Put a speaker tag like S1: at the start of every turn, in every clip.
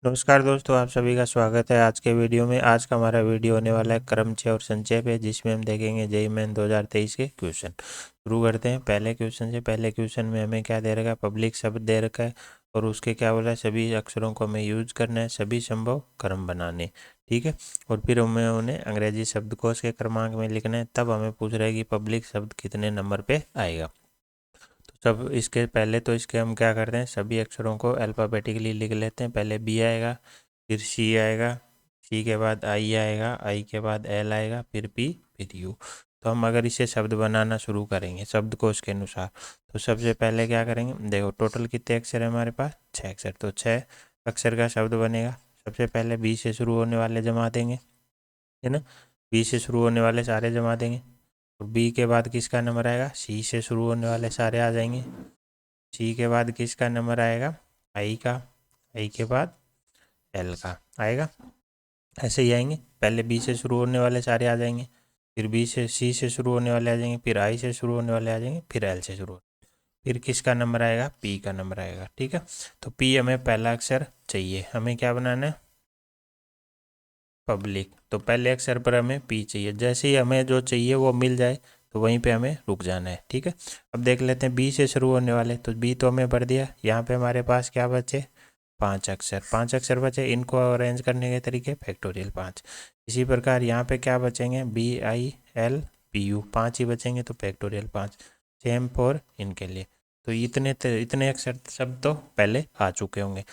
S1: नमस्कार दोस्तों, आप सभी का स्वागत है आज के वीडियो में। आज का हमारा वीडियो होने वाला है क्रमचय और संचय पे, जिसमें हम देखेंगे जेईई मेन 2023 के क्वेश्चन। शुरू करते हैं पहले क्वेश्चन से। पहले क्वेश्चन में हमें क्या दे रखा है, पब्लिक शब्द दे रखा है और उसके क्या बोला है, सभी अक्षरों को हमें यूज करना है, सभी संभव क्रम बनाने। ठीक है, और फिर हमें उन्हें अंग्रेजी शब्दकोश के क्रमांक में लिखना है। तब हमें पूछ रहा है कि पब्लिक शब्द कितने नंबर पे आएगा। सब इसके पहले तो इसके हम क्या करते हैं, सभी अक्षरों को अल्फ़ाबेटिकली लिख लेते हैं। पहले बी आएगा, फिर सी आएगा, सी के बाद आई आएगा, आई के बाद एल आएगा, फिर पी, फिर यू। तो हम अगर इसे शब्द बनाना शुरू करेंगे शब्दकोश के अनुसार, तो सबसे पहले क्या करेंगे, देखो टोटल कितने अक्षर है हमारे पास, 6 अक्षर। तो 6 अक्षर का शब्द बनेगा। सबसे पहले बी से शुरू होने वाले जमा देंगे, है ना। बी से शुरू होने वाले सारे जमा देंगे। और बी के बाद किसका नंबर आएगा, सी से शुरू होने वाले सारे आ जाएंगे। सी के बाद किसका नंबर आएगा, आई का। आई के बाद एल का आएगा। ऐसे ही आएंगे, पहले बी से शुरू होने वाले सारे आ जाएंगे, फिर बी से सी से शुरू होने वाले आ जाएंगे, फिर आई से शुरू होने वाले आ जाएंगे, फिर एल से शुरू, फिर किसका नंबर आएगा, पी का नंबर आएगा। ठीक है, तो पी हमें पहला अक्षर चाहिए। हमें क्या बनाना है, पब्लिक। तो पहले अक्षर पर हमें पी चाहिए। जैसे ही हमें जो चाहिए वो मिल जाए तो वहीं पे हमें रुक जाना है। ठीक है, अब देख लेते हैं बी से शुरू होने वाले। तो बी तो हमें भर दिया। यहाँ पे हमारे पास क्या बचे, 5 अक्षर। 5 अक्षर बचे, इनको अरेंज करने के तरीके फैक्टोरियल 5। इसी प्रकार यहाँ पे क्या बचेंगे, B I L P U, 5 ही बचेंगे, तो फैक्टोरियल 5। सेम फॉर इनके लिए। तो इतने अक्षर सब तो पहले आ चुके होंगे।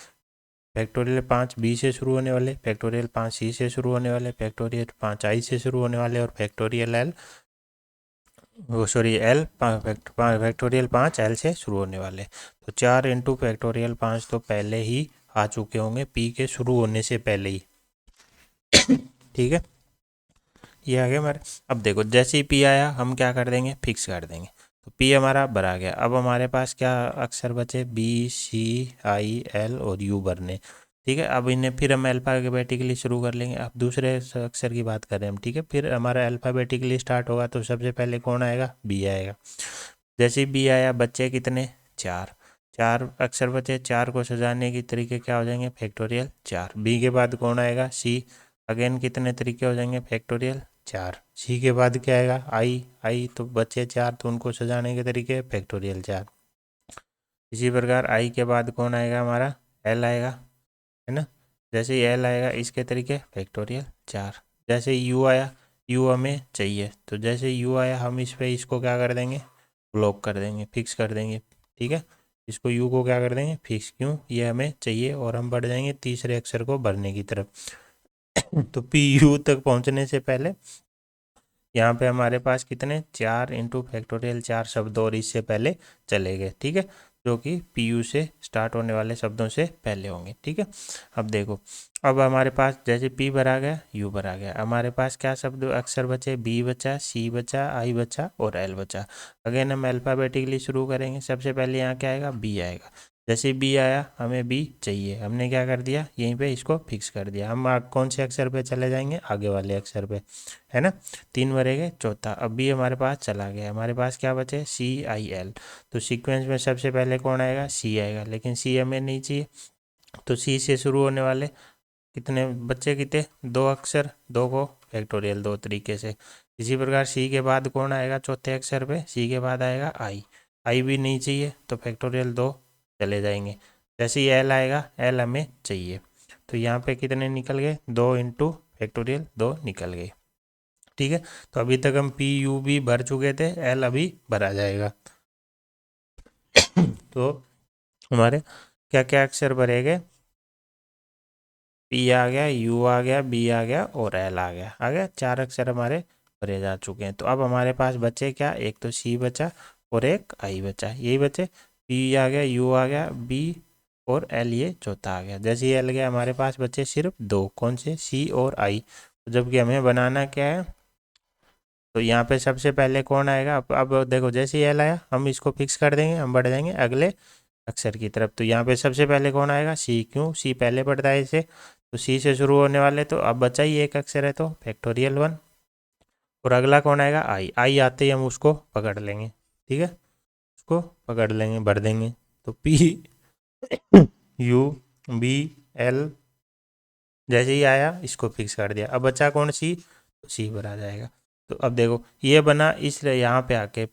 S1: फैक्टोरियल 5 बी से शुरू होने वाले, फैक्टोरियल 5 सी से शुरू होने वाले, फैक्टोरियल 5 आई से शुरू होने वाले, और फैक्टोरियल एल, वो सॉरी एल फैक्टोरियल 5 एल से शुरू होने वाले। तो 4 इंटू फैक्टोरियल 5 तो पहले ही आ चुके होंगे, पी के शुरू होने से पहले ही। ठीक है, ये आ गया हमारे। अब देखो जैसे ही पी आया हम क्या कर देंगे, फिक्स कर देंगे। तो पी हमारा भरा गया। अब हमारे पास क्या अक्षर बचे, बी सी आई एल और यू भरने। ठीक है, अब इन्हें फिर हम अल्फ़ाबेटिकली शुरू कर लेंगे। अब दूसरे अक्षर की बात करें हम, ठीक है, फिर हमारा अल्फ़ाबेटिकली स्टार्ट होगा। तो सबसे पहले कौन आएगा, बी आएगा। जैसे ही बी आया, बच्चे कितने, 4। 4 अक्षर बचे, 4 को सजाने के तरीके क्या हो जाएंगे, फैक्टोरियल 4। बी के बाद कौन आएगा, सी। अगेन कितने तरीके हो जाएंगे, फैक्टोरियल 4। सी के बाद क्या आएगा, आई। आई तो बचे 4, तो उनको सजाने के तरीके फैक्टोरियल 4। इसी प्रकार आई के बाद कौन आएगा हमारा, एल आएगा, है ना। जैसे ही एल आएगा, इसके तरीके फैक्टोरियल 4। जैसे ही यू आया, यू हमें चाहिए, तो जैसे यू आया हम इस पे इसको क्या कर देंगे, ब्लॉक कर देंगे, फिक्स कर देंगे। ठीक है, इसको यू को क्या कर देंगे, फिक्स। क्यों, ये हमें चाहिए। और हम बढ़ जाएंगे तीसरे अक्षर को भरने की तरफ। तो पी यू तक पहुंचने से पहले यहाँ पे हमारे पास कितने, 4 इंटू फैक्टोरियल 4 शब्द और इससे पहले चले गए। ठीक है, जो कि पी यू से स्टार्ट होने वाले शब्दों से पहले होंगे। ठीक है, अब देखो, अब हमारे पास जैसे पी भरा गया, यू भरा गया, हमारे पास क्या शब्द अक्षर बचे, बी बचा, सी बचा, आई बचा और एल बचा। अगेन हम अल्फ़ाबेटिकली शुरू करेंगे। सबसे पहले यहाँ क्या आएगा, बी आएगा। जैसे बी आया, हमें बी चाहिए, हमने क्या कर दिया, यहीं पे इसको फिक्स कर दिया। हम कौन से अक्षर पे चले जाएंगे, आगे वाले अक्षर पे, है ना। 3 भरेंगे, चौथा। अब बी हमारे पास चला गया, हमारे पास क्या बचे, सी आई एल। तो सीक्वेंस में सबसे पहले कौन आएगा, सी आएगा, लेकिन सी हमें नहीं चाहिए। तो सी से शुरू होने वाले कितने बच्चे, कितने, 2 अक्षर, 2 को फैक्टोरियल 2 तरीके से। इसी प्रकार सी के बाद कौन आएगा, चौथे अक्षर पे सी के बाद आएगा आई। आई भी नहीं चाहिए, तो फैक्टोरियल 2 चले जाएंगे। जैसे ही एल आएगा, एल हमें चाहिए, तो यहाँ पे कितने निकल गए, 2 इंटू फैक्टोरियल 2 निकल गए। ठीक है, तो अभी तक हम पी यू भी भर चुके थे, एल अभी भरा जाएगा। तो हमारे क्या क्या अक्षर भरेंगे, पी आ गया, यू आ गया, बी आ गया और एल आ गया। 4 अक्षर हमारे भरे जा चुके हैं। तो अब हमारे पास बचे क्या, एक तो सी बचा और एक आई बचा, यही बचे। पी आ गया, यू आ गया, बी और एल ये चौथा आ गया। जैसे ही एल गया, हमारे पास बचे सिर्फ 2, कौन से, सी और आई। जबकि हमें बनाना क्या है, तो यहाँ पे सबसे पहले कौन आएगा। अब देखो जैसे ही एल आया, हम इसको फिक्स कर देंगे, हम बढ़ जाएंगे अगले अक्षर की तरफ। तो यहाँ पे सबसे पहले कौन आएगा, सी। क्यों, सी पहले पढ़ता है इसे, तो सी से शुरू होने वाले, तो अब बचा ही एक अक्षर है, तो फैक्टोरियल 1। और अगला कौन आएगा, आई। आई आते ही हम उसको पकड़ लेंगे। ठीक है, उसको पकड़ लेंगे, भर देंगे। तो पी यू बी एल जैसे ही आया इसको फिक्स कर दिया। अब बचा कौन सी, तो सी पर आ जाएगा। तो अब देखो ये बना, इसलिए यहाँ पे आके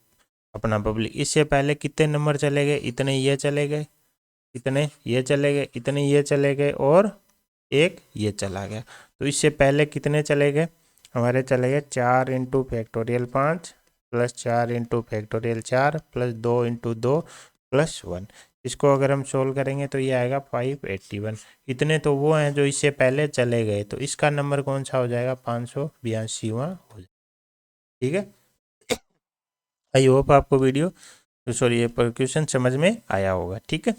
S1: अपना पब्लिक, इससे पहले कितने नंबर चले गए, इतने ये चले गए, इतने ये चले गए, इतने ये चले गए और एक ये चला गया। तो इससे पहले कितने चले गए, हमारे चले गए 4 × फैक्टोरियल 5 प्लस 4 × फैक्टोरियल 4 प्लस 2 × 2 +1। इसको अगर हम सोल्व करेंगे तो ये आएगा 581। इतने तो वो हैं जो इससे पहले चले गए, तो इसका नंबर कौन सा हो जाएगा, 582वां हो जाएगा। ठीक है, आई होप आपको वीडियो, तो सॉरी ये क्वेश्चन समझ में आया होगा। ठीक है,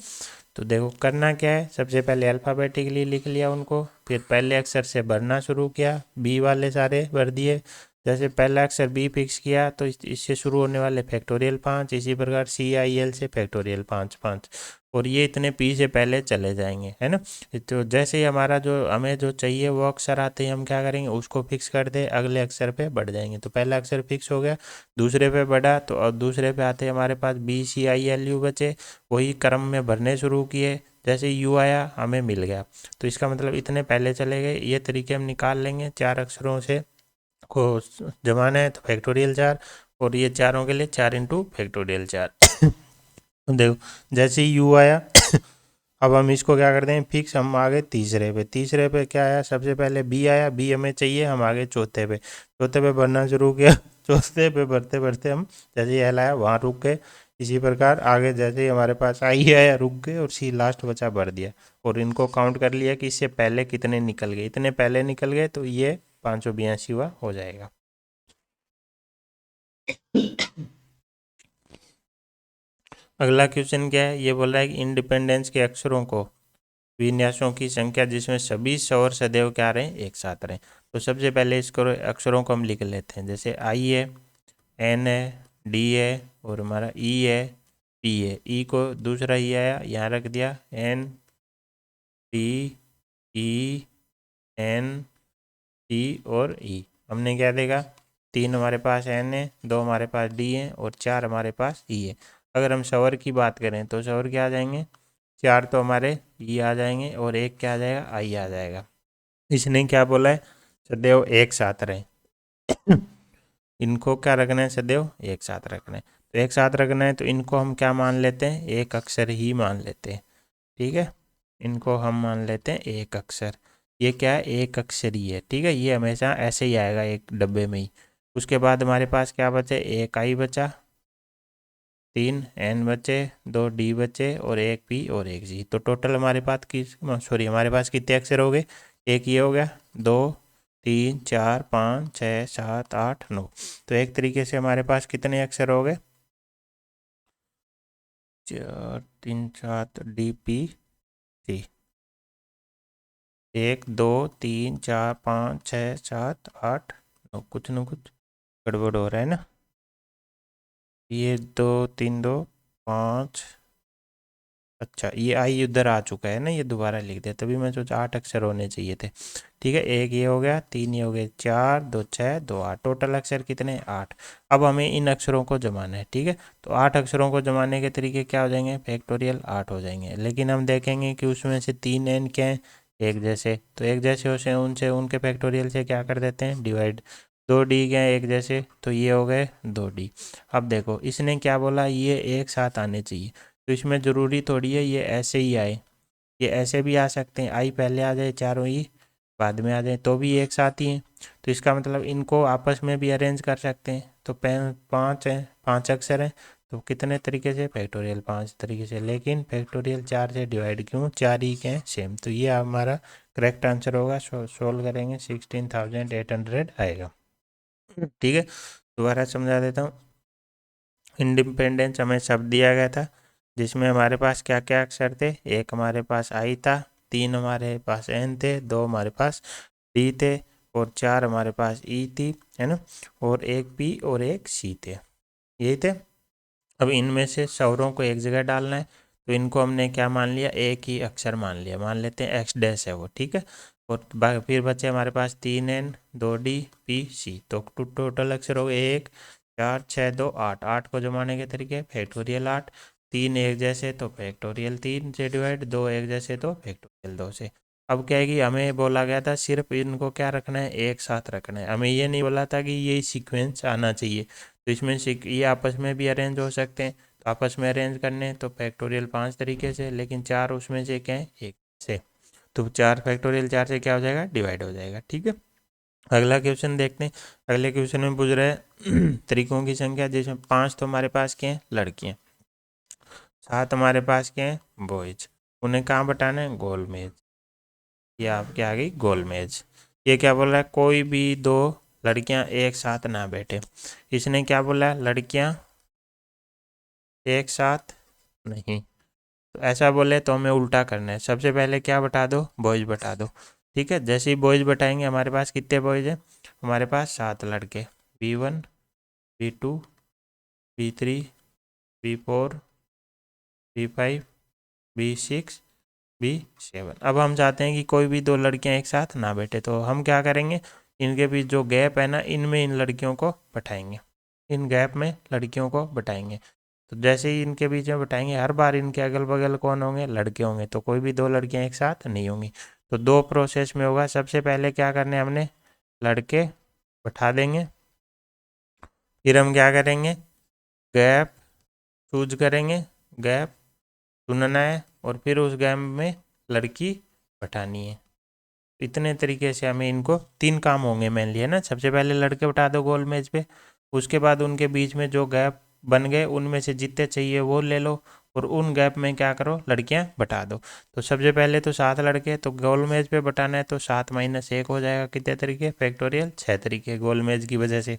S1: तो देखो करना क्या है, सबसे पहले अल्फ़ाबेटिकली लिख लिया उनको, फिर पहले अक्षर से भरना शुरू किया, बी वाले सारे भर दिए। जैसे पहला अक्षर बी फिक्स किया तो इससे शुरू होने वाले फैक्टोरियल 5, इसी प्रकार CIL से फैक्टोरियल 5 और ये इतने पी से पहले चले जाएंगे, है ना। तो जैसे ही हमारा जो हमें जो चाहिए वो अक्षर आते हैं, हम क्या करेंगे उसको फिक्स कर दे, अगले अक्षर पे बढ़ जाएंगे। तो पहला अक्षर फिक्स हो गया, दूसरे पे बढ़ा, तो अब दूसरे पे आते हमारे पास BCILU बचे, वही क्रम में भरने शुरू किए। जैसे यू आया हमें मिल गया, तो इसका मतलब इतने पहले चले गए। ये तरीके हम निकाल लेंगे, 4 अक्षरों से को जमाना है तो फैक्टोरियल 4, और ये चारों के लिए 4 × फैक्टोरियल 4। देखो जैसे ही यू आया अब हम इसको क्या करते हैं फिक्स, हम आगे तीसरे पे, तीसरे पे क्या आया, सबसे पहले बी आया, बी हमें चाहिए, हम आगे चौथे पे, चौथे पे भरना शुरू किया। चौथे पे भरते भरते हम जैसे ही एल आया वहाँ रुक गए। इसी प्रकार आगे जैसे ही हमारे पास आई आया रुक गए, और सी लास्ट बचा भर दिया, और इनको काउंट कर लिया कि इससे पहले कितने निकल गए, इतने पहले निकल गए, तो ये 582वां हो जाएगा। अगला क्वेश्चन क्या है, ये बोल रहा है कि इंडिपेंडेंस के अक्षरों को विन्यासों की संख्या जिसमें सभी स्वर सदैव क्या रहे, एक साथ रहे। तो सबसे पहले इसको अक्षरों को हम लिख लेते हैं, जैसे आई है, एन है, डी है, और हमारा ई है, पी है। ई को दूसरा ई आया यहाँ रख दिया, N D E N T और ई। हमने क्या देखा, 3 हमारे पास एन है, 2 हमारे पास डी है और 4 हमारे पास ई है। अगर हम स्वर की बात करें तो स्वर क्या आ जाएंगे, 4 तो हमारे ई आ जाएंगे और एक क्या आ जाएगा, आई आ जाएगा। इसने क्या बोला है, सदैव एक साथ रहें। इनको क्या रखना है, सदैव एक साथ रखना है। तो एक साथ रखना है तो इनको हम क्या मान लेते हैं, एक अक्षर ही मान लेते हैं। ठीक है, इनको हम मान लेते हैं एक अक्षर। ये क्या है, एक अक्षर ही है। ठीक है, ये हमेशा ऐसे ही आएगा एक डब्बे में ही। उसके बाद हमारे पास क्या बचे, एक आई बचा, 3 एन बचे, 2 डी बचे और एक पी और एक जी। तो टोटल हमारे पास हमारे पास कितने अक्षर हो गए, एक ये हो गया, 2 3 4 5 6 7 8 9। तो एक तरीके से हमारे पास कितने अक्षर हो गए, 4 3 7 डी पी सी, 1 2 3 4 5 6 7 8 9। कुछ न कुछ गड़बड़ हो रहा है ना, ये 2 3 2 5, अच्छा ये आई उधर आ चुका है ना, ये दोबारा लिख दिया, तभी मैं सोचा 8 अक्षर होने चाहिए थे। ठीक है, एक ये हो गया, 3 ये हो गए, 4 2 6 2 8, टोटल अक्षर कितने, 8। अब हमें इन अक्षरों को जमाना है। ठीक है, तो 8 अक्षरों को जमाने के तरीके क्या हो जाएंगे, फैक्टोरियल 8 हो जाएंगे। लेकिन हम देखेंगे कि उसमें से 3 एन क्या है, एक जैसे, तो एक जैसे उसे उनसे उनके फैक्टोरियल से क्या कर देते हैं, डिवाइड। 2 डी क्या है, एक जैसे, तो ये हो गए 2 डी। अब देखो इसने क्या बोला, ये एक साथ आने चाहिए, तो इसमें ज़रूरी थोड़ी है ये ऐसे ही आए, ये ऐसे भी आ सकते हैं, आई पहले आ जाए, चारों ही बाद में आ जाए, तो भी एक साथ ही हैं। तो इसका मतलब इनको आपस में भी अरेंज कर सकते हैं। तो 5 हैं, 5 अक्षर हैं, तो कितने तरीके से, फैक्टोरियल 5 तरीके से। लेकिन फैक्टोरियल 4 से डिवाइड क्यों, 4 ही के हैं सेम। तो ये हमारा करेक्ट आंसर होगा। सोल्व करेंगे 16,800 आएगा। ठीक है, दोबारा समझा देता हूँ। इंडिपेंडेंस हमें शब्द दिया गया था जिसमें हमारे पास क्या क्या अक्षर थे, एक हमारे पास आई था, 3 हमारे पास एन थे, 2 हमारे पास डी थे और 4 हमारे पास ई थी, है ना, और एक पी और एक सी थे, यही थे। अब इनमें से स्वरों को एक जगह डालना है, तो इनको हमने क्या मान लिया, एक ही अक्षर मान लिया, मान लेते हैं एक्स डैश है वो। ठीक है, और फिर बचे हमारे पास 3 एन 2 डी पी सी। तो टोटल अक्षर हो गए 1 4 6 2 8। 8 को जमाने के तरीके, फैक्टोरियल 8, 3 एक जैसे तो फैक्टोरियल 3 से डिवाइड, 2 एक जैसे तो फैक्टोरियल 2 से। अब क्या है कि हमें बोला गया था सिर्फ इनको क्या रखना है, एक साथ रखना है, हमें ये नहीं बोला था कि ये सीक्वेंस आना चाहिए। तो इसमें ये आपस में भी अरेंज हो सकते हैं, तो आपस में अरेंज करने हैं तो फैक्टोरियल 5 तरीके से, लेकिन 4 उसमें से क्या है, एक से। तो 4 फैक्टोरियल 4 से क्या हो जाएगा, डिवाइड हो जाएगा। ठीक है, अगला क्वेश्चन देखते हैं। अगले क्वेश्चन में पूछ रहा है तरीकों की संख्या, जिसमें 5 तो हमारे पास क्या है, लड़कियाँ, 7 हमारे पास क्या है, बॉयज। उन्हें कहाँ बटाना है, गोल मेज। ये आपके आ गई गोल मेज। ये क्या बोल रहा है, कोई भी दो लड़कियां एक साथ ना बैठे। इसने क्या बोला है, लड़कियां एक साथ नहीं। तो ऐसा बोले तो हमें उल्टा करना है, सबसे पहले क्या बता दो, बॉयज बता दो। ठीक है, जैसे ही बॉयज बताएंगे, हमारे पास कितने बॉयज हैं, हमारे पास 7 लड़के, B1 B2 B3 B4 B5 B6 B7। अब हम चाहते हैं कि कोई भी दो लड़कियां एक साथ ना बैठे, तो हम क्या करेंगे, इनके बीच जो गैप है ना, इनमें इन लड़कियों को बैठाएंगे, इन गैप में लड़कियों को बैठाएंगे। तो जैसे ही इनके बीच में बैठाएंगे, हर बार इनके अगल बगल कौन होंगे, लड़के होंगे, तो कोई भी दो लड़कियां एक साथ नहीं होंगी। तो दो प्रोसेस में होगा, सबसे पहले क्या करने, हमने लड़के बैठा देंगे, फिर हम क्या करेंगे, गैप चूज करेंगे, गैप चुनना है, और फिर उस गैप में लड़की बैठानी है। इतने तरीके से हमें इनको 3 काम होंगे मेनली, है ना। सबसे पहले लड़के बैठा दो गोल मेज पे, उसके बाद उनके बीच में जो गैप बन गए उनमें से जितने चाहिए वो ले लो, और उन गैप में क्या करो, लड़कियां बैठा दो। तो सबसे पहले तो 7 लड़के, तो गोल मेज पे बैठाना है, तो 7 - 1 हो जाएगा, कितने तरीके, फैक्टोरियल 6 तरीके, गोल मेज की वजह से,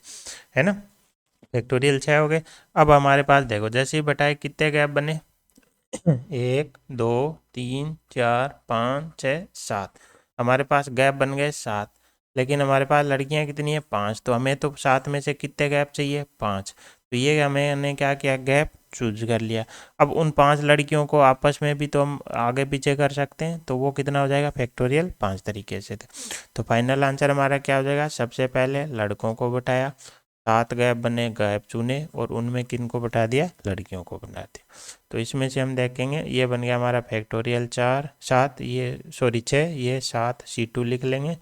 S1: है ना। फैक्टोरियल 6 हो गए। अब हमारे पास देखो, जैसे ही बैठाए कितने गैप बने, 1 2 3 4 5 6 7, हमारे पास गैप बन गए 7। लेकिन हमारे पास लड़कियां कितनी है, 5, तो हमें तो 7 में से कितने गैप चाहिए, 5। तो ये हमने क्या किया, गैप चूज कर लिया। अब उन 5 लड़कियों को आपस में भी तो हम आगे पीछे कर सकते हैं, तो वो कितना हो जाएगा, फैक्टोरियल 5 तरीके से। तो फाइनल आंसर हमारा क्या हो जाएगा, सबसे पहले लड़कों को बैठाया, 7 गैप बने, गैप चुने, और उनमें किन को बैठा दिया, लड़कियों को बना दिया। तो इसमें से हम देखेंगे, ये बन गया हमारा फैक्टोरियल 4 7, ये सॉरी 6, ये 7 C2 लिख लेंगे,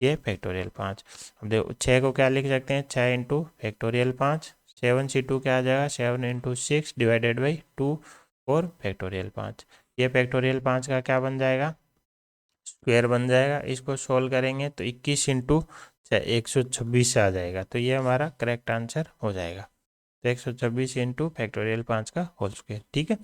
S1: ये फैक्टोरियल 5। अब देखो 6 को क्या लिख सकते हैं, 6 इंटू फैक्टोरियल 5, 7 C2 क्या आ जाएगा, 7 इंटू 6 डिवाइडेड बाई 2, और फैक्टोरियल 5। ये फैक्टोरियल 5 का क्या बन जाएगा, स्क्वायर बन जाएगा। इसको सोल्व करेंगे तो 21 इंटू 126 आ जाएगा, तो ये हमारा करेक्ट आंसर हो जाएगा। तो 126 इंटू फैक्टोरियल 5 का होल स्क्वायर। ठीक है,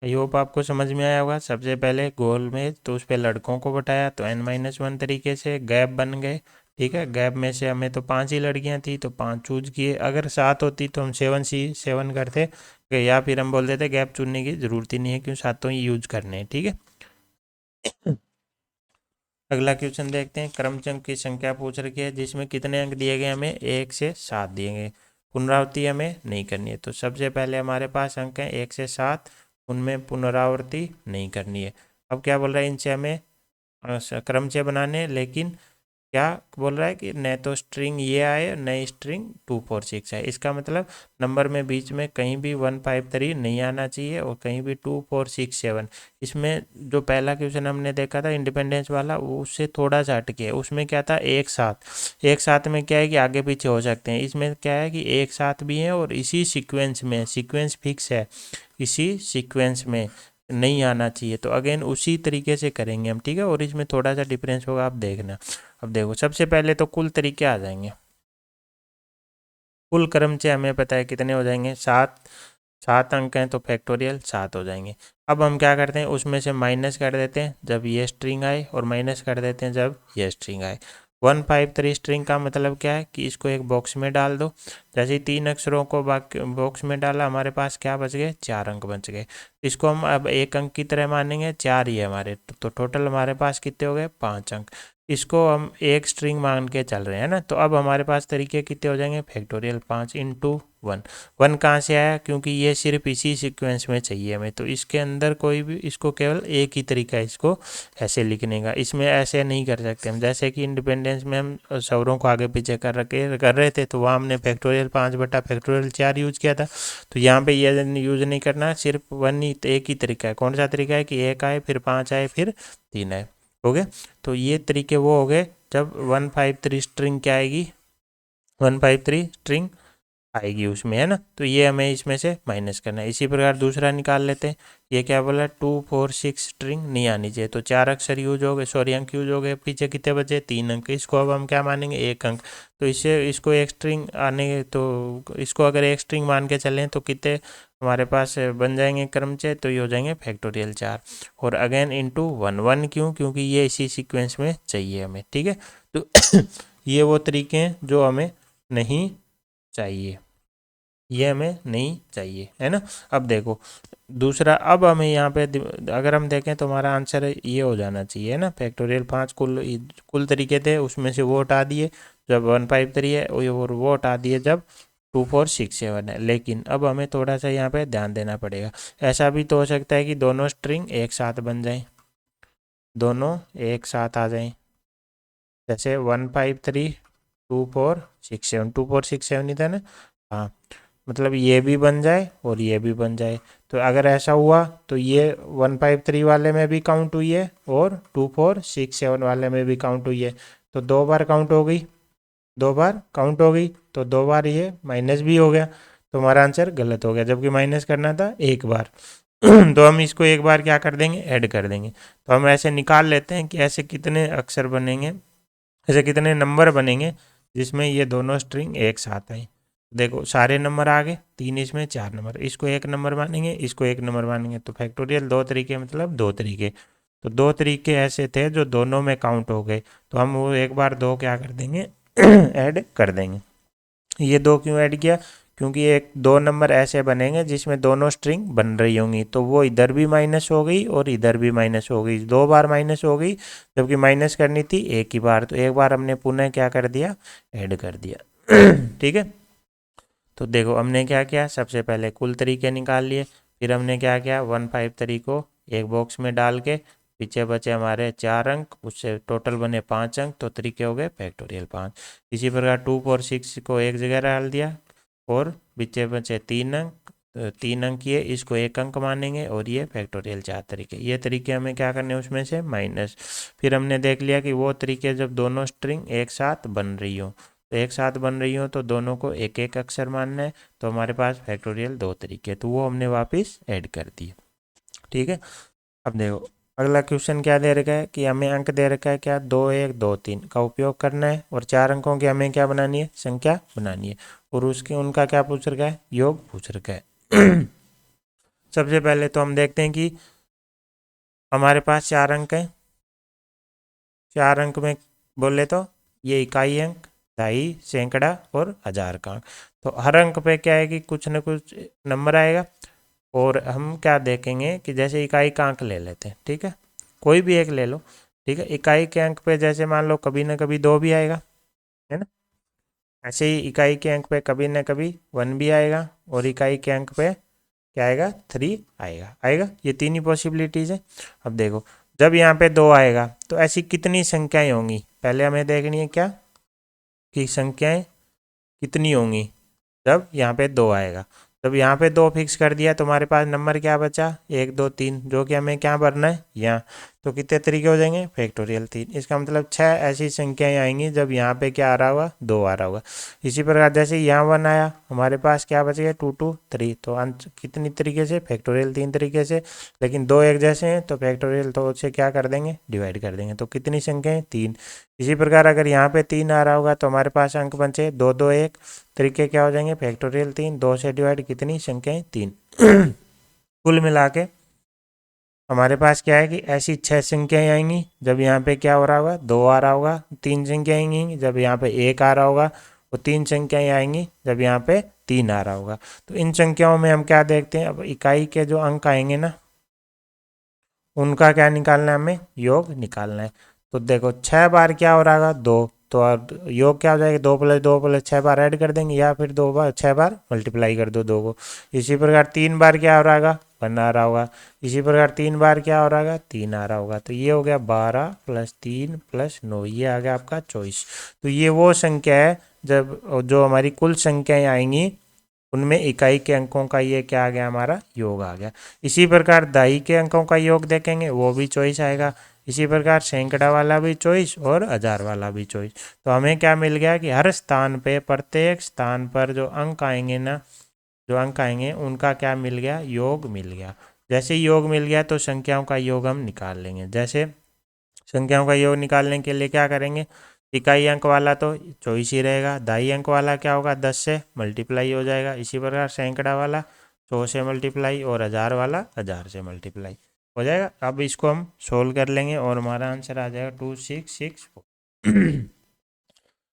S1: आई होप आपको समझ में आया होगा। सबसे पहले गोल में तो उस पर लड़कों को बैठाया, तो n-1 तरीके से गैप बन गए। ठीक है, गैप में से हमें तो 5 ही लड़कियां थी, तो 5 चूज किए। अगर 7 होती तो हम 7 करते, या फिर हम बोल देते गैप चुनने की ज़रूरत ही नहीं है, क्यों 7 ही यूज करने हैं। ठीक है, अगला क्वेश्चन देखते हैं। क्रमचंक की संख्या पूछ रखी है, जिसमें कितने अंक दिए गए, हमें 1 से 7 दिए गए। पुनरावृत्ति हमें नहीं करनी है, तो सबसे पहले हमारे पास अंक हैं 1 से 7, उनमें पुनरावृत्ति नहीं करनी है। अब क्या बोल रहा है, इनसे हमें क्रमचय बनाने, लेकिन क्या बोल रहा है कि न तो स्ट्रिंग ये आए, नई स्ट्रिंग 246 है। इसका मतलब नंबर में बीच में कहीं भी 153 नहीं आना चाहिए, और कहीं भी 2467। इसमें जो पहला क्वेश्चन हमने देखा था इंडिपेंडेंस वाला, वो उससे थोड़ा सा हटके है। उसमें क्या था, एक साथ। एक साथ में क्या है कि आगे पीछे हो सकते हैं, इसमें क्या है कि एक साथ भी है और इसी सीक्वेंस में, सीक्वेंस फिक्स है, इसी सीक्वेंस में नहीं आना चाहिए। तो अगेन उसी तरीके से करेंगे हम। ठीक है, और इसमें थोड़ा सा डिफरेंस होगा, आप देखना। अब देखो, सबसे पहले तो कुल तरीके आ जाएंगे। कुल क्रमचय हमें पता है कितने हो जाएंगे, 7। 7 अंक हैं तो फैक्टोरियल 7 हो जाएंगे। अब हम क्या करते हैं, उसमें से माइनस कर देते हैं जब ये स्ट्रिंग आए, और माइनस कर देते हैं जब ये स्ट्रिंग आए। 153 स्ट्रिंग का मतलब क्या है कि इसको एक बॉक्स में डाल दो। जैसे ही 3 अक्षरों को बॉक्स में डाला, हमारे पास क्या बच गए, 4 अंक बच गए। इसको हम अब एक अंक की तरह मानेंगे, 4 ही है हमारे, तो टोटल हमारे पास कितने हो गए, 5 अंक। इसको हम एक स्ट्रिंग मान के चल रहे हैं ना, तो अब हमारे पास तरीके कितने हो जाएंगे, फैक्टोरियल 5 इंटू 1। 1 कहाँ से आया, क्योंकि ये सिर्फ इसी सीक्वेंस में चाहिए हमें, तो इसके अंदर कोई भी, इसको केवल एक ही तरीका है इसको ऐसे लिखने का। इसमें ऐसे नहीं कर सकते हम, जैसे कि इंडिपेंडेंस में हम सौरों को आगे पीछे कर रहे थे, तो वहाँ हमने फैक्टोरियल 5 बटा फैक्टोरियल 4 यूज किया था। तो यहाँ पे ये यूज नहीं करना, सिर्फ 1 ही, एक ही तरीका है। कौन सा तरीका है कि 1 आए, फिर 5 आए, फिर 3 आए। हो गए। तो ये तरीके वो हो गए जब 153 स्ट्रिंग क्या आएगी, 153 स्ट्रिंग आएगी उसमें, है ना। तो ये हमें इसमें से माइनस करना है। इसी प्रकार दूसरा निकाल लेते हैं। ये क्या बोला, 246 स्ट्रिंग नहीं आनी चाहिए, तो 4 अक्षर यूज हो गए, सॉरी अंक यूज हो गए। पीछे कितने बचे, 3 अंक। इसको अब हम क्या मानेंगे, 1 अंक। तो इससे इसको एक स्ट्रिंग आने, तो इसको अगर एक स्ट्रिंग मान के चलें तो कितने हमारे पास बन जाएंगे क्रमचय, तो ये हो जाएंगे फैक्टोरियल 4। और अगेन इंटू 1 क्यों, क्योंकि ये इसी सीक्वेंस में चाहिए हमें, ठीक है। तो ये वो तरीके हैं जो हमें नहीं चाहिए, ये हमें नहीं चाहिए, है ना। अब देखो दूसरा, अब हमें यहाँ पे अगर हम देखें तो हमारा आंसर ये हो जाना चाहिए, है ना। फैक्टोरियल 5 कुल तरीके थे, उसमें से वो हटा दिए जब 153 है, और वो हटा दिए जब 2467 है। लेकिन अब हमें थोड़ा सा यहाँ पे ध्यान देना पड़ेगा। ऐसा भी तो हो सकता है कि दोनों स्ट्रिंग एक साथ बन जाए, दोनों एक साथ आ जाएं, जैसे 153 2467 ही था ना, हाँ। मतलब ये भी बन जाए और ये भी बन जाए। तो अगर ऐसा हुआ तो ये 153 वाले में भी काउंट हुई है और 2467 वाले में भी काउंट हुई है। तो 2 बार काउंट हो गई, 2 बार काउंट हो गई, तो 2 बार ये माइनस भी हो गया। तो हमारा आंसर गलत हो गया, जबकि माइनस करना था 1 बार। तो हम इसको 1 बार क्या कर देंगे, ऐड कर देंगे। तो हम ऐसे निकाल लेते हैं कि ऐसे कितने अक्षर बनेंगे, ऐसे कितने नंबर बनेंगे जिसमें ये दोनों स्ट्रिंग एक साथ आए। देखो सारे नंबर आ गए, 3 इसमें 4 नंबर, इसको 1 नंबर मानेंगे, इसको 1 नंबर मानेंगे। तो फैक्टोरियल 2 तरीके, मतलब 2 तरीके। तो 2 तरीके ऐसे थे जो दोनों में काउंट हो गए, तो हम वो 1 बार 2 क्या कर देंगे, ऐड कर देंगे। ये 2 क्यों ऐड किया, क्योंकि एक 2 नंबर ऐसे बनेंगे जिसमें दोनों स्ट्रिंग बन रही होंगी, तो वो इधर भी माइनस हो गई और इधर भी माइनस हो गई, 2 बार माइनस हो गई, जबकि माइनस करनी थी 1 ही बार। तो 1 बार हमने पुनः क्या कर दिया, ऐड कर दिया। ठीक है। तो देखो हमने क्या किया, सबसे पहले कुल तरीके निकाल लिए, फिर हमने क्या किया, 153 को एक बॉक्स में डाल के, पीछे बचे हमारे 4 अंक, उससे टोटल बने 5 अंक, तो तरीके हो गए फैक्टोरियल 5। इसी प्रकार 246 को एक जगह डाल दिया और पीछे बचे 3 अंक, तो 3 अंक ये, इसको 1 अंक मानेंगे और ये फैक्टोरियल 4 तरीके। ये तरीके हमें क्या करने, उसमें से माइनस। फिर हमने देख लिया कि वो तरीके जब दोनों स्ट्रिंग एक साथ बन रही हो, तो एक साथ बन रही हो तो दोनों को एक एक अक्षर मानना है। तो हमारे पास फैक्टोरियल 2 तरीके, तो वो हमने वापस ऐड कर दिए, ठीक है। अब देखो अगला क्वेश्चन क्या दे रखा है कि हमें अंक दे रखा है क्या, 2 1 2 3 का उपयोग करना है और 4 अंकों की हमें क्या बनानी है, संख्या बनानी है। और उसके उनका क्या पूछ रखा है, योग पूछ रखा है। सबसे पहले तो हम देखते हैं कि हमारे पास 4 अंक हैं। 4 अंक में बोले तो ये इकाई अंक, दहाई, सैकड़ा और हजार का अंक। तो हर अंक पे क्या है कि कुछ न कुछ नंबर आएगा। और हम क्या देखेंगे कि जैसे इकाई का अंक ले लेते हैं, ठीक है, कोई भी एक ले लो, ठीक है। इकाई के अंक पे जैसे मान लो कभी ना कभी 2 भी आएगा, है ना। ऐसे ही इकाई के अंक पे कभी ना कभी 1 भी आएगा, और इकाई के अंक पे क्या आएगा, 3 आएगा, आएगा। ये 3 ही पॉसिबिलिटीज़ है। अब देखो जब यहाँ पे 2 आएगा तो ऐसी कितनी संख्याएं होंगी, पहले हमें देखनी है क्या, कि संख्याएं कितनी होंगी जब यहाँ पे 2 आएगा। जब यहाँ पे 2 फिक्स कर दिया तो हमारे पास नंबर क्या बचा, 1 2 3, जो कि हमें क्या भरना है यहाँ। तो कितने तरीके हो जाएंगे, फैक्टोरियल 3। इसका मतलब 6 ऐसी संख्याएं आएंगी जब यहाँ पे क्या आ रहा होगा, 2 आ रहा होगा। इसी प्रकार जैसे यहाँ 1 आया, हमारे पास क्या बचेगा, 2 2 3। तो अंत कितनी तरीके से, फैक्टोरियल 3 तरीके से। लेकिन 2 एक जैसे हैं तो फैक्टोरियल 2 से क्या कर देंगे, डिवाइड कर देंगे। तो कितनी संख्याएं, 3। इसी प्रकार अगर यहाँ पे 3 आ रहा होगा तो हमारे पास अंक बचे 2 2 1, तरीके क्या हो जाएंगे, फैक्टोरियल 3। 2 से डिवाइड कितनी संख्याएं, 3। कुल मिला के हमारे पास क्या है कि ऐसी 6 संख्याएं आएंगी जब यहाँ पे क्या हो रहा होगा, 2 आ रहा होगा। 3 संख्या आएंगी जब यहाँ पे 1 आ रहा होगा, और 3 संख्याएं आएंगी जब यहाँ पे 3 आ रहा होगा। तो इन संख्याओं में हम क्या देखते हैं, अब इकाई के जो अंक आएंगे ना, उनका क्या निकालना है, हमें योग निकालना है। तो देखो 6 बार क्या हो रहा होगा, 2। तो योग क्या हो जाएगा, 2 + 2 + 6 बार ऐड कर देंगे, या फिर 2 बार 6 बार मल्टीप्लाई कर दो 2 को। इसी प्रकार 3 बार क्या हो रहा होगा, 1 आ रहा होगा। इसी प्रकार 3 बार क्या हो रहा होगा, 3 आ रहा होगा। तो ये हो गया 12 + 3 + 9, ये आ गया आपका 24। तो ये वो संख्या है जब जो हमारी कुल संख्याएं आएंगी उनमें इकाई के अंकों का ये क्या आ गया, हमारा योग आ गया। इसी प्रकार दहाई के अंकों का योग देखेंगे, वो भी 24 आएगा। इसी प्रकार सैकड़ा वाला भी चॉइस और 1000 वाला भी चॉइस। तो हमें क्या मिल गया कि हर स्थान पे, प्रत्येक स्थान पर जो अंक आएंगे ना, जो अंक आएंगे उनका क्या मिल गया, योग मिल गया। जैसे योग मिल गया तो संख्याओं का योग हम निकाल लेंगे। जैसे संख्याओं का योग निकालने के लिए क्या करेंगे, इकाई अंक वाला तो 24 ही रहेगा, दहाई अंक वाला क्या होगा, 10 से मल्टीप्लाई हो जाएगा। इसी प्रकार सैकड़ा वाला 100 से मल्टीप्लाई और 1000 वाला 1000 से मल्टीप्लाई हो जाएगा। अब इसको हम सोल्व कर लेंगे और हमारा आंसर आ जाएगा 2664।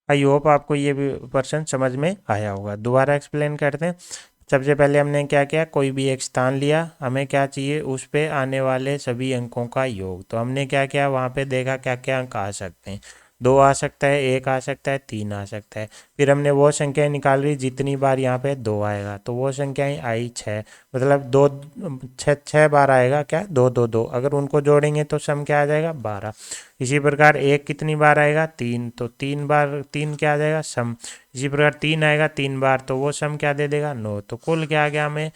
S1: आई होप आपको ये भी पर्सन समझ में आया होगा। दोबारा एक्सप्लेन करते हैं। सबसे पहले हमने क्या किया, कोई भी एक स्थान लिया, हमें क्या चाहिए, उस पे आने वाले सभी अंकों का योग। तो हमने क्या किया, वहाँ पे देखा क्या क्या अंक आ सकते हैं, 2 आ सकता है, 1 आ सकता है, 3 आ सकता है। फिर हमने वो संख्याएं निकाल ली जितनी बार यहाँ पे 2 आएगा, तो वो संख्याएं आई 6, मतलब 2 6 बार आएगा क्या, 2 2 2, अगर उनको जोड़ेंगे तो सम क्या आ जाएगा, 12। इसी प्रकार 1 कितनी बार आएगा, 3, तो 3 बार 3 क्या आ जाएगा, सम। इसी प्रकार 3 आएगा 3 बार, तो वो सम क्या दे देगा, 9। तो कुल क्या आ गया हमें,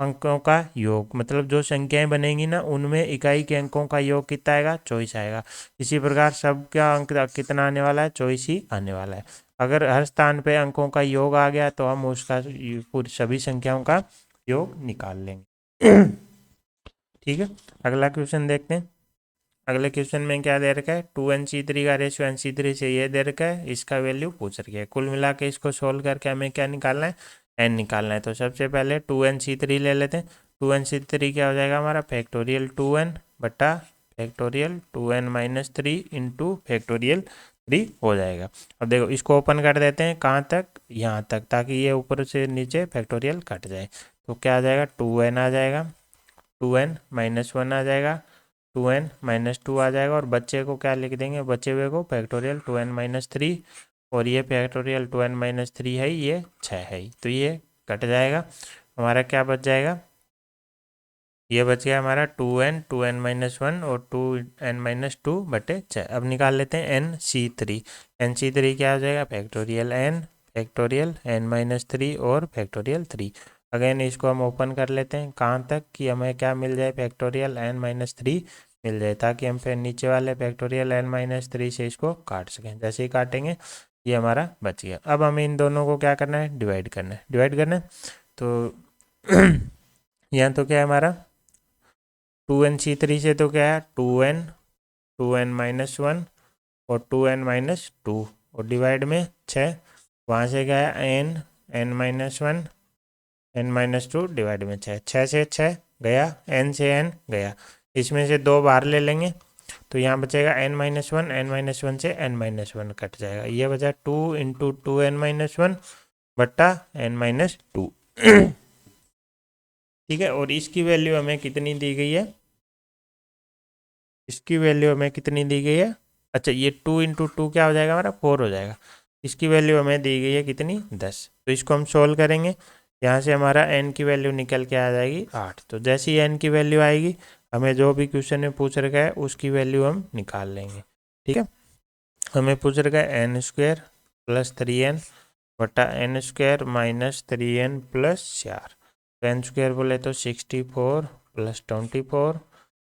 S1: अंकों का योग, मतलब जो संख्याएं बनेंगी ना उनमें इकाई के अंकों का योग कितना आएगा, 24 आएगा। इसी प्रकार सब क्या अंक कितना आने वाला है, 24 ही आने वाला है। अगर हर स्थान पे अंकों का योग आ गया तो हम उसका पूरी सभी संख्याओं का योग निकाल लेंगे। ठीक है, अगला क्वेश्चन देखते हैं। अगले क्वेश्चन में क्या दे रखा है, 2n/3 का रेशियो n/3 से ये दे रखा है, इसका वैल्यू पूछ रखी है। कुल मिला के इसको सोल्व करके हमें क्या निकालना है, n निकालना है। तो सबसे पहले 2n/3 ले लेते हैं। 2n/3 क्या हो जाएगा हमारा, फैक्टोरियल 2n बटा फैक्टोरियल 2n-3 इंटू फैक्टोरियल 3 हो जाएगा। अब देखो इसको ओपन कर देते हैं, कहाँ तक, यहाँ तक, ताकि ये ऊपर से नीचे फैक्टोरियल कट जाए। तो क्या आ जाएगा, 2n आ जाएगा, 2n-1 आ जाएगा, 2n-2 आ जाएगा, और बच्चे को क्या लिख देंगे, बचे हुए को फैक्टोरियल 2n-3, और ये फैक्टोरियल 2n-3 है, ये 6 है, तो ये कट जाएगा। हमारा क्या बच जाएगा, ये बच गया हमारा 2n 2n-1 और 2n-2 बटे 6। अब निकाल लेते हैं nc3। nc3 क्या हो जाएगा, फैक्टोरियल n फैक्टोरियल n-3 और फैक्टोरियल 3। अगेन इसको हम ओपन कर लेते हैं, कहाँ तक कि हमें क्या मिल जाए, फैक्टोरियल n-3 मिल जाए, ताकि हम फिर नीचे वाले फैक्टोरियल n-3 से इसको काट सकें। जैसे ही काटेंगे ये हमारा बच गया। अब हमें इन दोनों को क्या करना है, डिवाइड करना है। डिवाइड करना है तो यहाँ तो क्या है हमारा, 2n/3 से तो क्या है, 2n 2n-1 और 2n-2, और डिवाइड में 6, वहाँ से क्या है n n-1 n-2 डिवाइड में 6, 6 से 6 गया, n से n गया, इसमें से 2 बाहर ले लेंगे तो यहाँ बचेगा n-1, n-1 से n-1 कट जाएगा, ये बचा 2 इंटू 2n-1 बट्टा n-2। ठीक है, और इसकी वैल्यू हमें कितनी दी गई है, इसकी वैल्यू हमें कितनी दी गई है, अच्छा ये 2 इंटू 2 क्या हो जाएगा हमारा, 4 हो जाएगा। इसकी वैल्यू हमें दी गई है कितनी, 10। तो इसको हम सोल्व करेंगे, यहाँ से हमारा n की वैल्यू निकल के आ जाएगी 8। तो जैसे ही n की वैल्यू आएगी, हमें जो भी क्वेश्चन में पूछ रखा है उसकी वैल्यू हम निकाल लेंगे। ठीक है, हमें पूछ रखा है n² + 3n बटा n² - 3n + 4। तो n² बोले तो 64 + 24,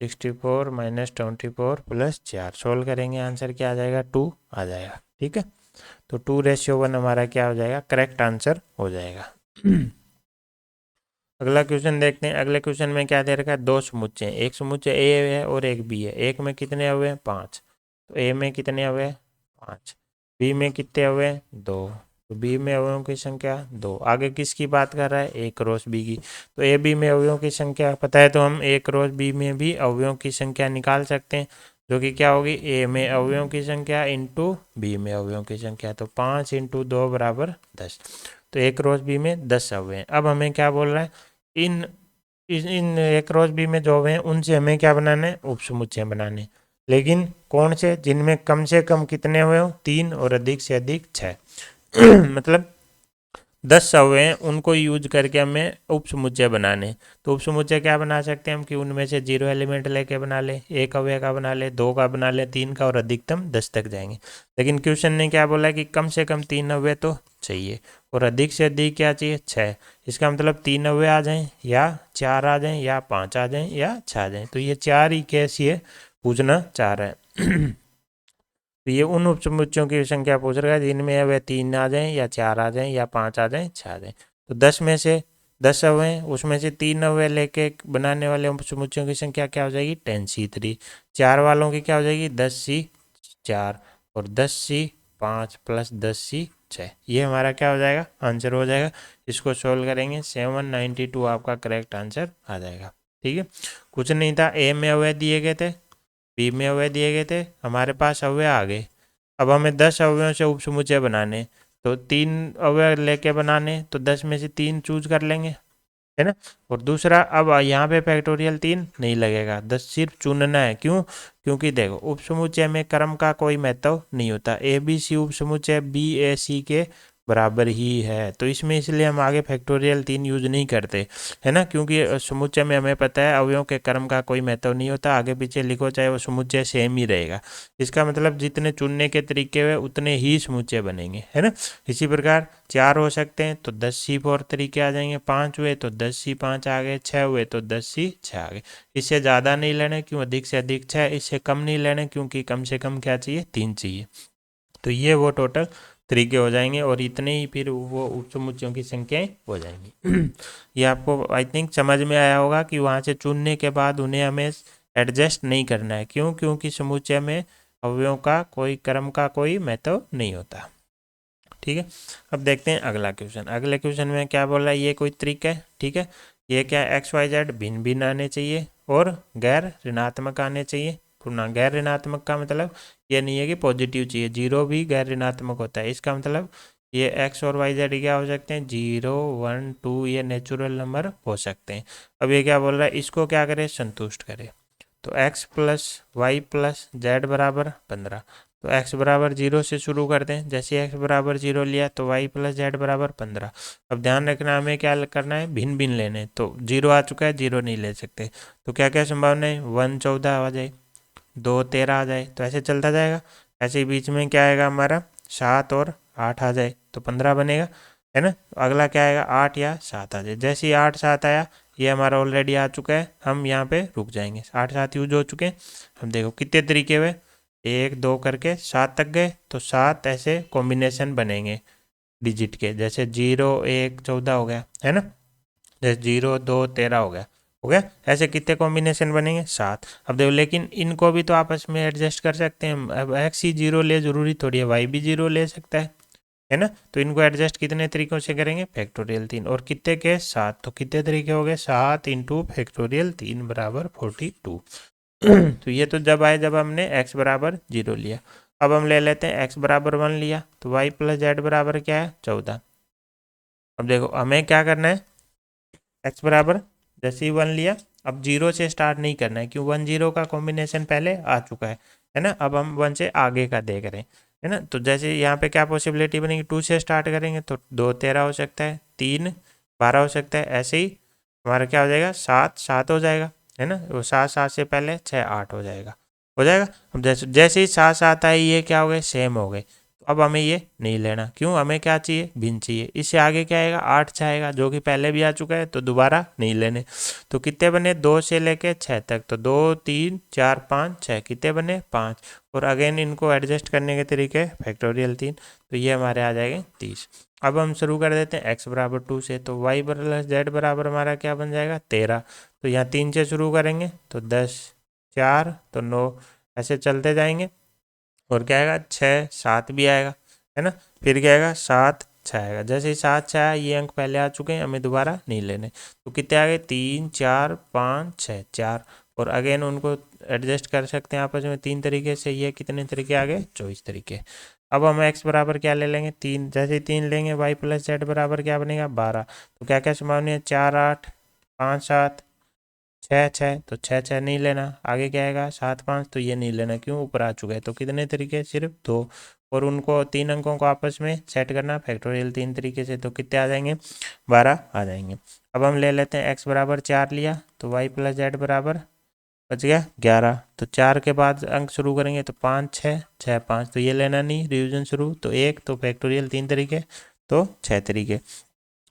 S1: 64 - 24 + 4, सोल्व करेंगे आंसर क्या आ जाएगा, 2 आ जाएगा। ठीक है, तो 2:1 हमारा क्या हो जाएगा, करेक्ट आंसर हो जाएगा। अगला क्वेश्चन देखते हैं। अगले क्वेश्चन में क्या दे रखा है, 2 समुच्चय हैं, एक समुच्चय ए है और एक बी है। एक में कितने हुए हैं, 5, तो ए में कितने हुए, 5, बी में कितने हुए, 2, तो बी में अवयवों की संख्या 2। आगे किसकी बात कर रहा है, ए क्रॉस बी की। तो ए बी में अवयवों की संख्या पता है, तो हम ए क्रॉस बी में भी अवयवों की संख्या निकाल सकते हैं, जो कि क्या होगी, ए में अवयवों की संख्या इंटू बी में अवयवों की संख्या। तो 5 × 2 = 10, तो ए क्रॉस बी में 10 अवयव हैं। अब हमें क्या बोल रहा है, इन ए क्रॉस बी में जो अवयव हैं उनसे हमें क्या बनाना है, उपसमुच्चय बनाने। लेकिन कौन से, जिनमें कम से कम कितने अवयव, 3 और अधिक से अधिक 6। मतलब 10 अवयव हैं, उनको यूज करके हमें उपसमुच्चय बनाने। तो उपसमुच्चय क्या बना सकते हैं हम, कि उनमें से 0 एलिमेंट लेके बना ले, 1 अवयव का बना ले, 2 का बना ले, 3 का, और अधिकतम 10 तक जाएंगे। लेकिन क्वेश्चन ने क्या बोला कि कम से कम 3 अवयव तो चाहिए, और अधिक से अधिक क्या चाहिए, 6। इसका मतलब 3 अवयव आ जाएं, या 4 आ जाएं, या 5 आ जाएं, या 6 आ जाएं। तो ये 4 ही कैसी है, पूछना चाह रहे हैं। तो ये उन उपसमुच्चयों की संख्या पूछ रहा है जिनमें वह 3 आ जाएं या 4 आ जाएं या 5 आ जाएं 6 आ जाएं। तो 10 में से 10 अवयव, उसमें से 3 अवयव लेके बनाने वाले उपसमुच्चयों की संख्या क्या हो जाएगी 10C3। 4 वालों की क्या हो जाएगी 10C4 और 10C5 प्लस 10C6। ये हमारा क्या हो जाएगा आंसर हो जाएगा। इसको सोल्व करेंगे 792 आपका करेक्ट आंसर आ जाएगा। ठीक है, कुछ नहीं था, ए में अवयव दिए गए थे, बी में अवयव दिए गए थे, हमारे पास अवयव आ गए। अब हमें 10 अवयवों से उपसमुच्चय बनाने, तो 3 अवयव लेके बनाने, तो 10 में से 3 चूज कर लेंगे, है ना। और दूसरा, अब यहाँ पे फैक्टोरियल 3 नहीं लगेगा, 10 सिर्फ चुनना है। क्यों? क्योंकि देखो उपसमुच्चय में क्रम का कोई महत्व नहीं होता। ए बी सी उपसमुच्चय बी ए सी के बराबर ही है, तो इसमें इसलिए हम आगे फैक्टोरियल 3 यूज नहीं करते, है ना। क्योंकि समुच्चय में हमें पता है अवयवों के क्रम का कोई महत्व नहीं होता, आगे पीछे लिखो चाहे वो समुच्चय सेम ही रहेगा। इसका मतलब जितने चुनने के तरीके हुए उतने ही समुच्चय बनेंगे, है ना। इसी प्रकार 4 हो सकते हैं तो 10C4 तरीके आ जाएंगे, 5 हुए तो 10C5 आ गए, 6 हुए तो 10C6 आ गए। इससे ज़्यादा नहीं लेने, क्यों अधिक से अधिक 6, इससे कम नहीं लेने क्योंकि कम से कम क्या चाहिए 3 चाहिए। तो ये वो टोटल तरीके हो जाएंगे और इतने ही फिर वो उपसमुच्चयों की संख्याएं हो जाएंगी। ये आपको आई थिंक समझ में आया होगा कि वहाँ से चुनने के बाद उन्हें हमें एडजस्ट नहीं करना है। क्यों? क्योंकि समुच्चय में अवयवों का कोई क्रम का कोई महत्व नहीं होता। ठीक है, अब देखते हैं अगला क्वेश्चन। अगले क्वेश्चन में क्या बोल रहा है, ये कोई ट्रिक है। ठीक है, ये क्या एक्स वाई जेड भिन्न भिन्न आने चाहिए और गैर ऋणात्मक आने चाहिए। पूर्णांक गैर ऋणात्मक का मतलब ये नहीं है कि पॉजिटिव चाहिए, 0 भी गैर ऋणात्मक होता है। इसका मतलब ये एक्स और वाई जेड क्या हो सकते हैं 0 1 2, ये नेचुरल नंबर हो सकते हैं। अब ये क्या बोल रहा है, इसको क्या करे संतुष्ट करे। तो x plus Y plus Z बराबर 15। तो x बराबर 0 से शुरू करते हैं, जैसे x बराबर 0 लिया तो y प्लस जेड बराबर 15। अब ध्यान रखना हमें क्या करना है, भिन्न भिन्न लेने। तो 0 आ चुका है, 0 नहीं ले सकते। तो क्या क्या संभावना है, 1 14 आ जाए, 2 13 आ जाए, तो ऐसे चलता जाएगा। ऐसे ही बीच में क्या आएगा हमारा 7 और 8 आ जाए तो 15 बनेगा, है ना। अगला क्या आएगा 8 या 7 आ जाए। जैसे ही 8 7 आया, ये हमारा ऑलरेडी आ चुका है, हम यहाँ पे रुक जाएंगे। 8 7 यूज हो चुके हैं। हम देखो कितने तरीके हुए, 1 2 करके 7 तक गए, तो 7 ऐसे कॉम्बिनेशन बनेंगे डिजिट के। जैसे 0 1 14 हो गया, है ना। जैसे 0 2 13 हो गया। ऐसे कितने कॉम्बिनेशन बनेंगे 7। अब देखो लेकिन इनको भी तो आपस में एडजस्ट कर सकते हैं। अब एक्स ही 0 ले जरूरी थोड़ी है, वाई भी 0 ले सकता है ना। तो इनको एडजस्ट कितने तरीकों से करेंगे, फैक्टोरियल 3। और कितने के 7, तो कितने तरीके हो गए 7 इंटू फैक्टोरियल 3 बराबर 42। तो ये तो जब आए जब हमने x बराबर 0 लिया। अब हम ले लेते हैं x बराबर 1 लिया, तो y प्लस जेड बराबर क्या है 14। अब देखो हमें क्या करना है, x बराबर जैसे ही 1 लिया, अब 0 से स्टार्ट नहीं करना है, क्यों 1 0 का कॉम्बिनेशन पहले आ चुका है ना। अब हम 1 से आगे का देख रहे हैं, है ना। तो जैसे यहाँ पे क्या पॉसिबिलिटी बनेगी, 2 से स्टार्ट करेंगे तो 2 13 हो सकता है, 3 12 हो सकता है। ऐसे ही हमारा क्या हो जाएगा 7 7 हो जाएगा, है ना। वो 7 7 से पहले 6 8 हो जाएगा। अब जैसे जैसे ही 7 7 आए, ये क्या हो गए सेम हो गए। तो अब हमें ये नहीं लेना, क्यों हमें क्या चाहिए भिन्न चाहिए। इससे आगे क्या आएगा 8 6 आएगा, जो कि पहले भी आ चुका है, तो दोबारा नहीं लेने। तो कितने बने 2 से लेके 6 तक, तो 2 3 4 5 6, कितने बने 5। और अगेन इनको एडजस्ट करने के तरीके फैक्टोरियल 3, तो ये हमारे आ जाएंगे 30। अब हम शुरू कर देते हैं x बराबर 2 से, तो y प्लस जेड बराबर हमारा क्या बन जाएगा 13। तो यहाँ 3 से शुरू करेंगे तो 10 4 तो 9, ऐसे चलते जाएंगे। और क्या आएगा 6 7 भी आएगा, है ना। फिर क्या आएगा 7 6 आएगा। जैसे ही 7 6 आया, ये अंक पहले आ चुके हैं, हमें दोबारा नहीं लेने। तो कितने आ गए 3 4 5 6 4। और अगेन उनको एडजस्ट कर सकते हैं आपस में 3 तरीके से। ये कितने तरीके आ गए 24 तरीके। अब हम x बराबर क्या ले लेंगे 3। जैसे ही 3 लेंगे, y प्लस जेड बराबर क्या बनेगा 12। तो क्या क्या संभावना है 4 8 5 7 6 6, तो 6 6 नहीं लेना। आगे क्या आएगा 7 5, तो ये नहीं लेना, क्यों ऊपर आ चुका है। तो कितने तरीके सिर्फ 2। और उनको 3 अंकों को आपस में सेट करना फैक्टोरियल 3 तरीके से, तो कितने आ जाएंगे 12 आ जाएंगे। अब हम ले लेते हैं x बराबर 4 लिया, तो y प्लस जेड बराबर बच गया 11। तो 4 के बाद अंक शुरू करेंगे तो 5 6 6 5, तो ये लेना नहीं, रिवीजन शुरू तो 1, तो फैक्टोरियल 3 तरीके तो 6 तरीके।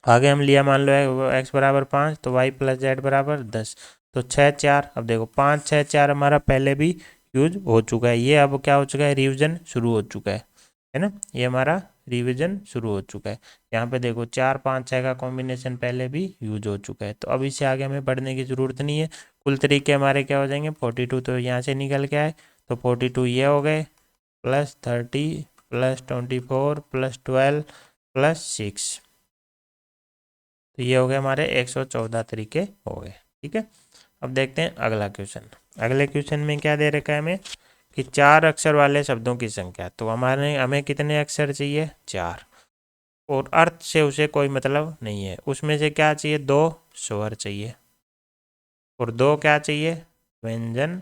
S1: आगे हम लिया मान लो x बराबर 5, तो y प्लस जेड बराबर 10। तो 6 4, अब देखो 5 6 4 हमारा पहले भी यूज हो चुका है। ये अब क्या हो चुका है, रिवीजन शुरू हो चुका है ना। ये हमारा रिवीजन शुरू हो चुका है। यहाँ पे देखो 4 5 6 का कॉम्बिनेशन पहले भी यूज हो चुका है, तो अब इससे आगे हमें पढ़ने की ज़रूरत नहीं है। कुल तरीके हमारे क्या हो जाएंगे, 42 तो यहाँ से निकल के आए, तो 42 ये हो गए, प्लस 30 प्लस 24 प्लस 12 प्लस 6, तो ये हो गए हमारे 114 तरीके हो गए। ठीक है, अब देखते हैं अगला क्वेश्चन। अगले क्वेश्चन में क्या दे रखा है हमें कि 4 अक्षर वाले शब्दों की संख्या, तो हमें कितने अक्षर चाहिए, 4, और अर्थ से उसे कोई मतलब नहीं है। उसमें से क्या चाहिए, 2 स्वर चाहिए और 2 क्या चाहिए, व्यंजन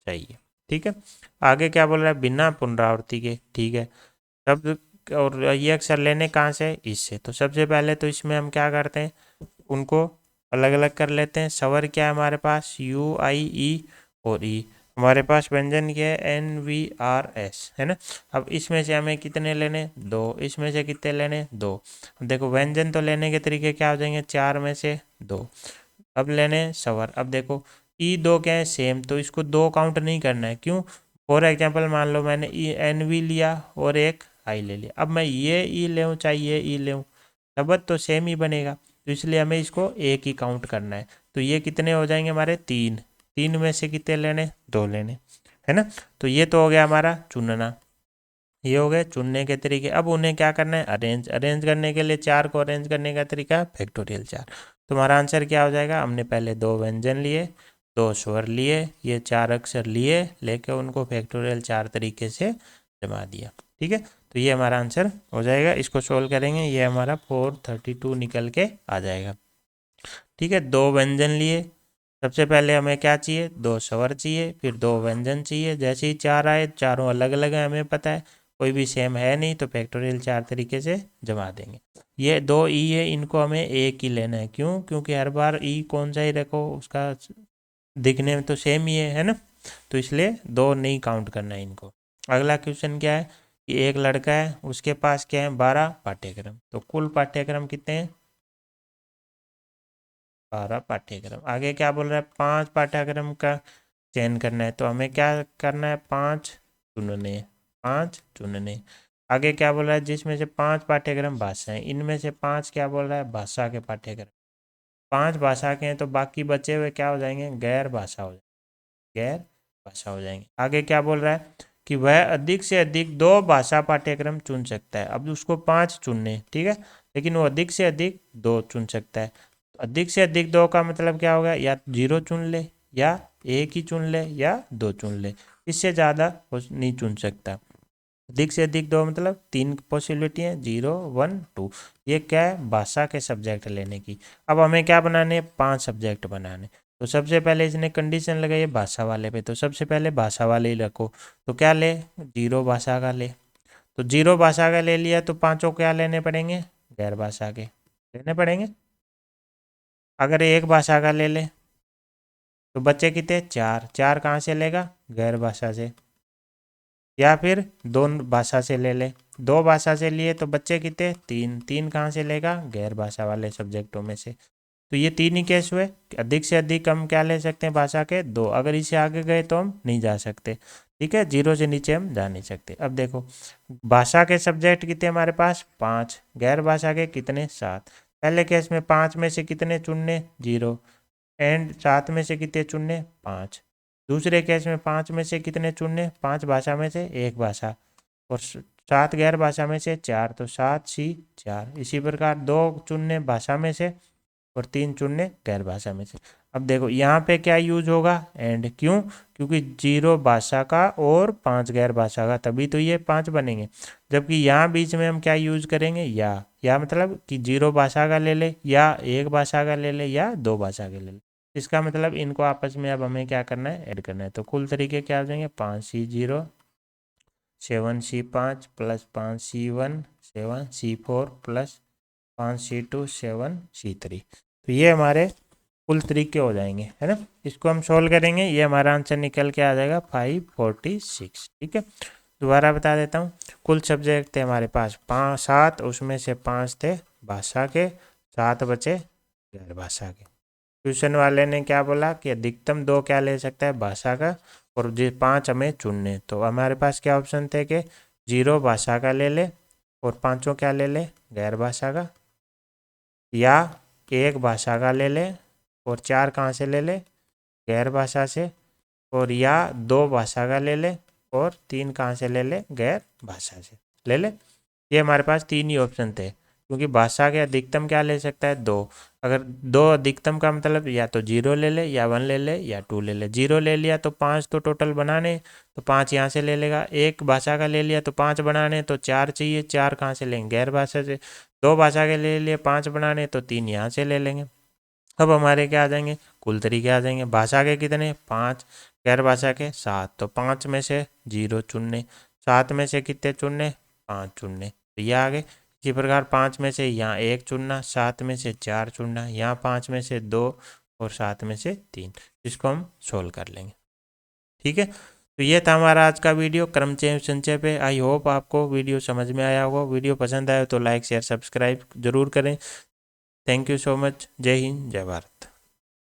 S1: चाहिए। ठीक है, आगे क्या बोल रहा है, बिना पुनरावृत्ति के। ठीक है, शब्द और ये अक्षर लेने कहाँ से, इससे। तो सबसे पहले तो इसमें हम क्या करते हैं, उनको अलग अलग कर लेते हैं। स्वर क्या है हमारे पास, यू आई ई और ई। हमारे पास व्यंजन क्या है, एन वी आर एस, है ना। अब इसमें से हमें कितने लेने, 2, इसमें से कितने लेने, 2। देखो व्यंजन तो लेने के तरीके क्या हो जाएंगे, 4 में से 2। अब लेने स्वर, अब देखो ई 2 क्या है, सेम, तो इसको 2 काउंट नहीं करना है। क्यों, फॉर एग्जाम्पल मान लो मैंने ई एन वी लिया और एक आई ले लिया, अब मैं ये ई ले चाहे ये ई ले, शब्द तो सेम ही बनेगा, तो इसलिए हमें इसको एक ही काउंट करना है। तो ये कितने हो जाएंगे हमारे, 3, 3 में से कितने लेने, 2 लेने, है ना। तो ये तो हो गया हमारा चुनना, ये हो गए चुनने के तरीके। अब उन्हें क्या करना है, अरेंज। अरेंज करने के लिए 4 को अरेंज करने का तरीका फैक्टोरियल 4। तुम्हारा आंसर क्या हो जाएगा, हमने पहले 2 व्यंजन लिए, 2 स्वर लिए, ये 4 अक्षर लिए, लेके उनको फैक्टोरियल 4 तरीके से जमा दिया। ठीक है, तो ये हमारा आंसर हो जाएगा। इसको सोल्व करेंगे, ये हमारा 432 निकल के आ जाएगा। ठीक है, 2 व्यंजन लिए, सबसे पहले हमें क्या चाहिए, 2 स्वर चाहिए, फिर 2 व्यंजन चाहिए। जैसे ही 4 आए, चारों अलग अलग हैं, हमें पता है कोई भी सेम है नहीं, तो फैक्टोरियल 4 तरीके से जमा देंगे। ये 2 ई है, इनको हमें एक ही लेना है। क्यों, क्योंकि हर बार ई कौन सा ही रखो, उसका दिखने में तो सेम ही है ना, तो इसलिए 2 नहीं काउंट करना है इनको। अगला क्वेश्चन क्या है कि एक लड़का है, उसके पास क्या है, 12 पाठ्यक्रम, तो कुल पाठ्यक्रम कितने हैं, 12 पाठ्यक्रम। आगे क्या बोल रहा है, 5 पाठ्यक्रम का चयन करना है, तो हमें क्या करना है, 5 चुनने, 5 चुनने। आगे क्या बोल रहा है, जिसमें से 5 पाठ्यक्रम भाषाएं, इनमें से 5 क्या बोल रहा है, भाषा के पाठ्यक्रम। 5 भाषा के हैं, तो बाकी बचे हुए क्या हो जाएंगे, गैर भाषा हो जाएंगे, गैर भाषा हो जाएंगे। आगे क्या बोल रहा है कि वह अधिक से अधिक 2 भाषा पाठ्यक्रम चुन सकता है। अब उसको 5 चुनने, ठीक है, लेकिन वो अधिक से अधिक 2 चुन सकता है। अधिक से अधिक 2 का मतलब क्या होगा, या 0 चुन ले, या एक ही चुन ले, या 2 चुन ले, इससे ज़्यादा नहीं चुन सकता। अधिक से अधिक 2 मतलब 3 पॉसिबिलिटी है, 0 1 2। ये क्या है, भाषा के सब्जेक्ट लेने की। अब हमें क्या बनाने, 5 सब्जेक्ट बनाने। तो सबसे पहले इसने कंडीशन लगाई है भाषा वाले पे, तो सबसे पहले भाषा वाले ही रखो। तो क्या ले, 0 भाषा का ले, तो 0 भाषा का ले लिया, तो पाँचों क्या लेने पड़ेंगे, गैर भाषा के लेने पड़ेंगे। अगर एक भाषा का ले ले, तो बच्चे कितने, 4, 4 कहाँ से लेगा, गैर भाषा से। या फिर 2 भाषा से ले ले, 2 भाषा से लिए तो बच्चे कितने, 3, 3 कहाँ से लेगा, गैर भाषा वाले सब्जेक्टों में से। तो ये 3 ही केस हुए। अधिक से अधिक हम क्या ले सकते हैं, भाषा के 2। अगर इससे आगे गए तो हम नहीं जा सकते। ठीक है, 0 से नीचे हम जा नहीं सकते। अब देखो भाषा के सब्जेक्ट कितने हमारे पास, 5, गैर भाषा के कितने, 7। पहले केस में 5 में से कितने चुनने, 0, एंड 7 में से कितने चुनने, 5। दूसरे केस में 5 में से कितने चुनने, 5 भाषा में से 1 भाषा, और 7 गैर भाषा में से 4, तो 7 सी 4। इसी प्रकार 2 चुनने भाषा में से और 3 चुनने गैर भाषा में से। अब देखो यहाँ पे क्या यूज होगा, एंड। क्यों, क्योंकि 0 भाषा का और 5 गैर भाषा का, तभी तो ये 5 बनेंगे। जबकि यहाँ बीच में हम क्या यूज करेंगे, या मतलब कि 0 भाषा का ले ले, या 1 भाषा का ले ले, या 2 भाषा के ले ले। इसका मतलब इनको आपस में अब हमें क्या करना है, ऐड करना है। तो कुल तरीके क्या हो जाएंगे, 5C0 7C5 plus 5C1 7C4 plus 5C2 7C3। तो ये हमारे कुल तरीके हो जाएंगे, है ना। इसको हम सोल्व करेंगे, ये हमारा आंसर निकल के आ जाएगा 546। ठीक है, दोबारा बता देता हूँ। कुल सब्जेक्ट थे हमारे पास 7, उसमें से 5 थे भाषा के, 7 बचे गैर भाषा के। क्वेश्चन वाले ने क्या बोला कि अधिकतम 2 क्या ले सकता है, भाषा का, और 5 हमें चुनने। तो हमारे पास क्या ऑप्शन थे कि 0 भाषा का ले ले और 5 क्या ले ले, गैर भाषा का, या 1 भाषा का ले ले और 4 कहाँ से ले ले, गैर भाषा से, और या 2 भाषा का ले ले और 3 कहाँ से ले ले, गैर भाषा से ले ले। ये हमारे पास 3 ही ऑप्शन थे, क्योंकि भाषा के अधिकतम क्या ले सकता है, 2। अगर 2 अधिकतम का मतलब या तो 0 ले ले, या 1 ले ले, या 2 ले ले। 0 ले लिया तो 5 तो टोटल बनाने, तो 5 यहाँ से ले लेगा। 1 भाषा का ले लिया तो 5 बनाने, तो 4 चाहिए, 4 कहाँ से लेंगे, गैर भाषा से। 2 भाषा के ले लिए 5 बनाने, तो 3 यहाँ से ले लेंगे। अब हमारे क्या आ जाएंगे, कुल तरीके आ जाएंगे। भाषा के कितने, 5, गैर भाषा के 7, तो 5 में से 0 चुनने, 7 में से कितने चुनने, 5 चुनने, तो ये आ गए। इसी प्रकार 5 में से यहाँ 1 चुनना, 7 में से 4 चुनना, यहाँ 5 में से 2 और 7 में से 3, इसको हम सोल्व कर लेंगे। ठीक है, तो ये था हमारा आज का वीडियो क्रमचय संचय पे। आई होप आपको वीडियो समझ में आया होगा। वीडियो पसंद आया तो लाइक शेयर सब्सक्राइब जरूर करें। Thank you so much. जय हिंद, जय भारत।